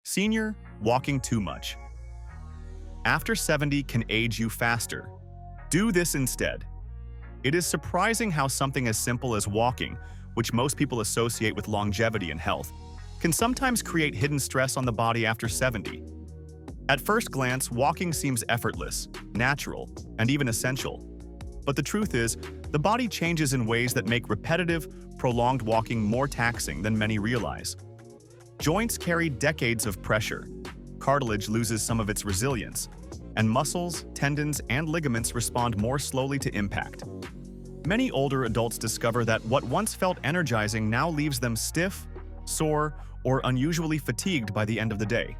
Senior, walking too much. After 70 can age you faster. Do this instead. It is surprising how something as simple as walking, which most people associate with longevity and health, can sometimes create hidden stress on the body after 70. At first glance, walking seems effortless, natural, and even essential. But the truth is, the body changes in ways that make repetitive, prolonged walking more taxing than many realize. Joints carry decades of pressure, cartilage loses some of its resilience, and muscles, tendons, and ligaments respond more slowly to impact. Many older adults discover that what once felt energizing now leaves them stiff, sore, or unusually fatigued by the end of the day.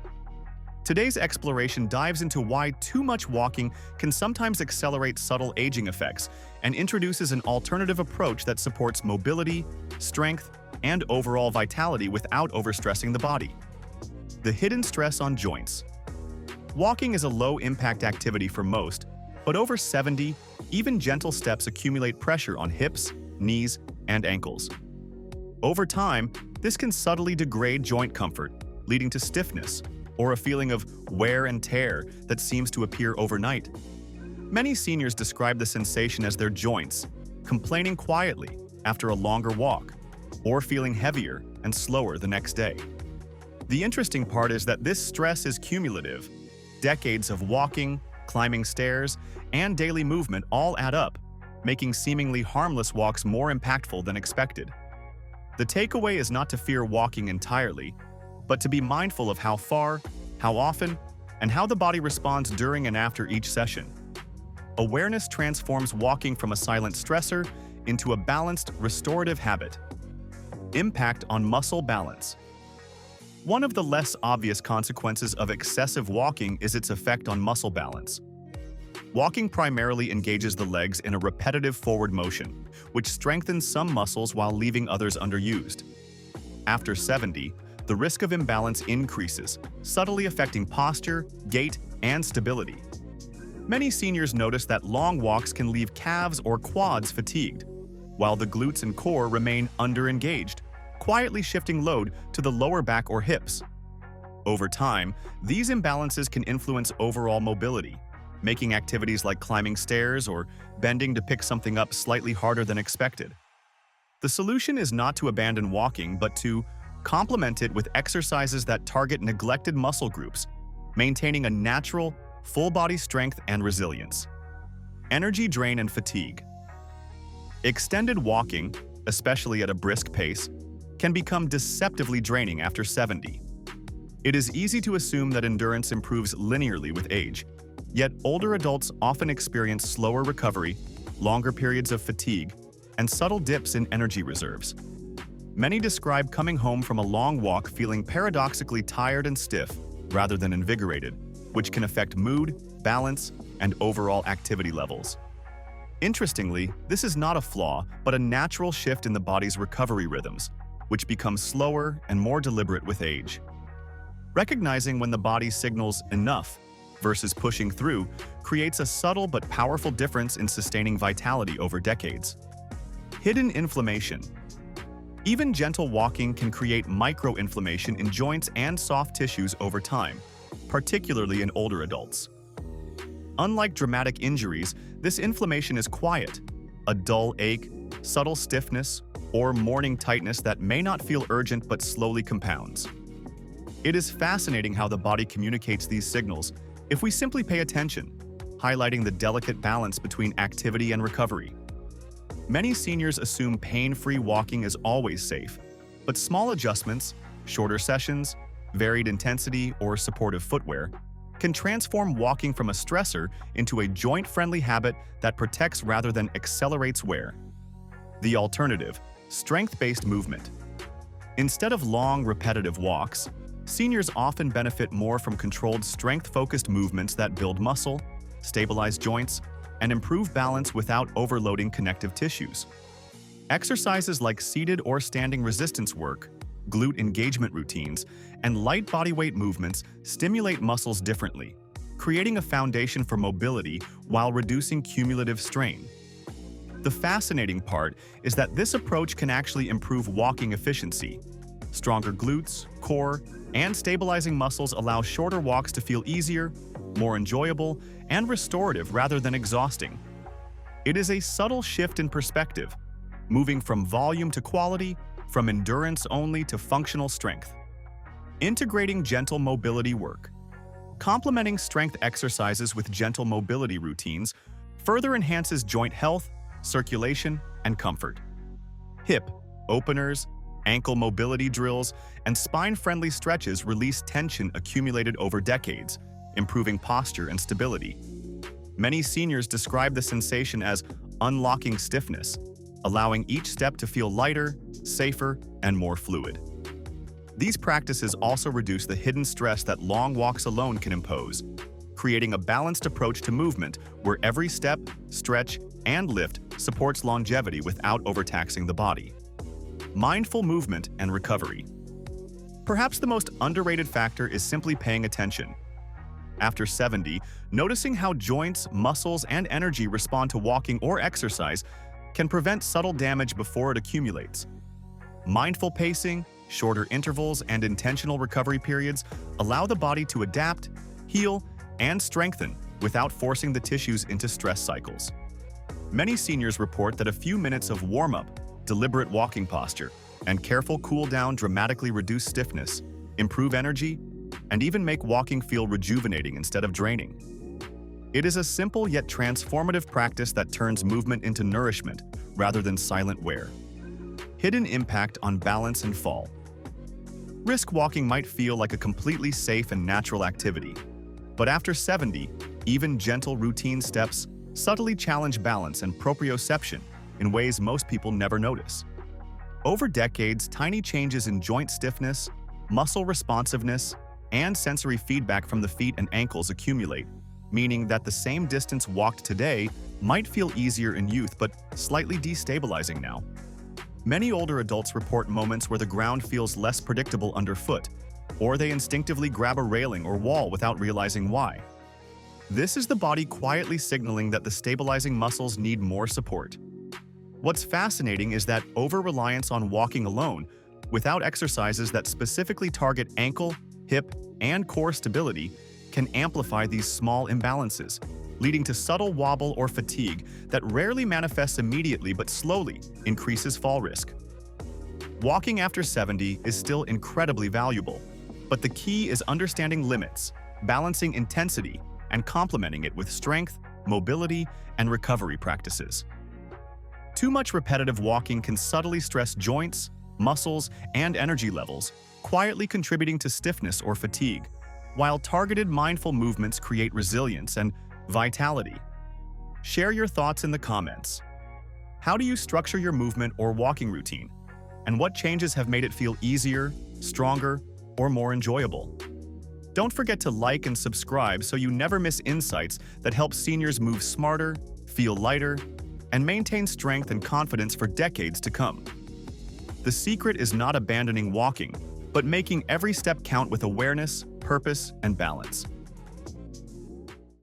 Today's exploration dives into why too much walking can sometimes accelerate subtle aging effects and introduces an alternative approach that supports mobility, strength, and overall vitality without overstressing the body. The hidden stress on joints. Walking is a low-impact activity for most, but over 70, even gentle steps accumulate pressure on hips, knees, and ankles. Over time, this can subtly degrade joint comfort, leading to stiffness, or a feeling of wear and tear that seems to appear overnight. Many seniors describe the sensation as their joints, complaining quietly after a longer walk, or feeling heavier and slower the next day. The interesting part is that this stress is cumulative. Decades of walking, climbing stairs, and daily movement all add up, making seemingly harmless walks more impactful than expected. The takeaway is not to fear walking entirely, but to be mindful of how far, how often, and how the body responds during and after each session. Awareness transforms walking from a silent stressor into a balanced, restorative habit. Impact on muscle balance. One of the less obvious consequences of excessive walking is its effect on muscle balance. Walking primarily engages the legs in a repetitive forward motion, which strengthens some muscles while leaving others underused. After 70, the risk of imbalance increases, subtly affecting posture, gait, and stability. Many seniors notice that long walks can leave calves or quads fatigued, while the glutes and core remain underengaged, quietly shifting load to the lower back or hips. Over time, these imbalances can influence overall mobility, making activities like climbing stairs or bending to pick something up slightly harder than expected. The solution is not to abandon walking, but to complement it with exercises that target neglected muscle groups, maintaining a natural, full-body strength and resilience. Energy drain and fatigue. Extended walking, especially at a brisk pace, can become deceptively draining after 70. It is easy to assume that endurance improves linearly with age, yet older adults often experience slower recovery, longer periods of fatigue, and subtle dips in energy reserves. Many describe coming home from a long walk feeling paradoxically tired and stiff rather than invigorated, which can affect mood, balance, and overall activity levels. Interestingly, this is not a flaw, but a natural shift in the body's recovery rhythms, which become slower and more deliberate with age. Recognizing when the body signals enough versus pushing through creates a subtle but powerful difference in sustaining vitality over decades. Hidden inflammation. Even gentle walking can create micro-inflammation in joints and soft tissues over time, particularly in older adults. Unlike dramatic injuries, this inflammation is quiet, a dull ache, subtle stiffness, or morning tightness that may not feel urgent but slowly compounds. It is fascinating how the body communicates these signals if we simply pay attention, highlighting the delicate balance between activity and recovery. Many seniors assume pain-free walking is always safe, but small adjustments, shorter sessions, varied intensity, or supportive footwear can transform walking from a stressor into a joint-friendly habit that protects rather than accelerates wear. The alternative, strength-based movement. Instead of long, repetitive walks, seniors often benefit more from controlled strength-focused movements that build muscle, stabilize joints, and improve balance without overloading connective tissues. Exercises like seated or standing resistance work, glute engagement routines, and light bodyweight movements stimulate muscles differently, creating a foundation for mobility while reducing cumulative strain. The fascinating part is that this approach can actually improve walking efficiency. Stronger glutes, core, and stabilizing muscles allow shorter walks to feel easier, more enjoyable, and restorative rather than exhausting. It is a subtle shift in perspective, moving from volume to quality, from endurance only to functional strength. Integrating gentle mobility work. Complementing strength exercises with gentle mobility routines further enhances joint health, circulation, and comfort. Hip openers, ankle mobility drills, and spine-friendly stretches release tension accumulated over decades, improving posture and stability. Many seniors describe the sensation as unlocking stiffness, allowing each step to feel lighter, safer, and more fluid. These practices also reduce the hidden stress that long walks alone can impose, creating a balanced approach to movement where every step, stretch, and lift supports longevity without overtaxing the body. Mindful movement and recovery. Perhaps the most underrated factor is simply paying attention. After 70, noticing how joints, muscles, and energy respond to walking or exercise can prevent subtle damage before it accumulates. Mindful pacing, shorter intervals, and intentional recovery periods allow the body to adapt, heal, and strengthen without forcing the tissues into stress cycles. Many seniors report that a few minutes of warm-up, deliberate walking posture, and careful cool-down dramatically reduce stiffness, improve energy, and even make walking feel rejuvenating instead of draining. It is a simple yet transformative practice that turns movement into nourishment rather than silent wear. Hidden impact on balance and fall. Brisk walking might feel like a completely safe and natural activity, but after 70, even gentle routine steps subtly challenge balance and proprioception in ways most people never notice. Over decades, tiny changes in joint stiffness, muscle responsiveness, and sensory feedback from the feet and ankles accumulate, meaning that the same distance walked today might feel easier in youth but slightly destabilizing now. Many older adults report moments where the ground feels less predictable underfoot, or they instinctively grab a railing or wall without realizing why. This is the body quietly signaling that the stabilizing muscles need more support. What's fascinating is that over-reliance on walking alone, without exercises that specifically target ankle, hip, and core stability, can amplify these small imbalances, leading to subtle wobble or fatigue that rarely manifests immediately but slowly increases fall risk. Walking after 70 is still incredibly valuable, but the key is understanding limits, balancing intensity, and complementing it with strength, mobility, and recovery practices. Too much repetitive walking can subtly stress joints, muscles, and energy levels, quietly contributing to stiffness or fatigue, while targeted mindful movements create resilience and vitality. Share your thoughts in the comments. How do you structure your movement or walking routine? And what changes have made it feel easier, stronger, or more enjoyable? Don't forget to like and subscribe so you never miss insights that help seniors move smarter, feel lighter, and maintain strength and confidence for decades to come. The secret is not abandoning walking, but making every step count with awareness, purpose, and balance.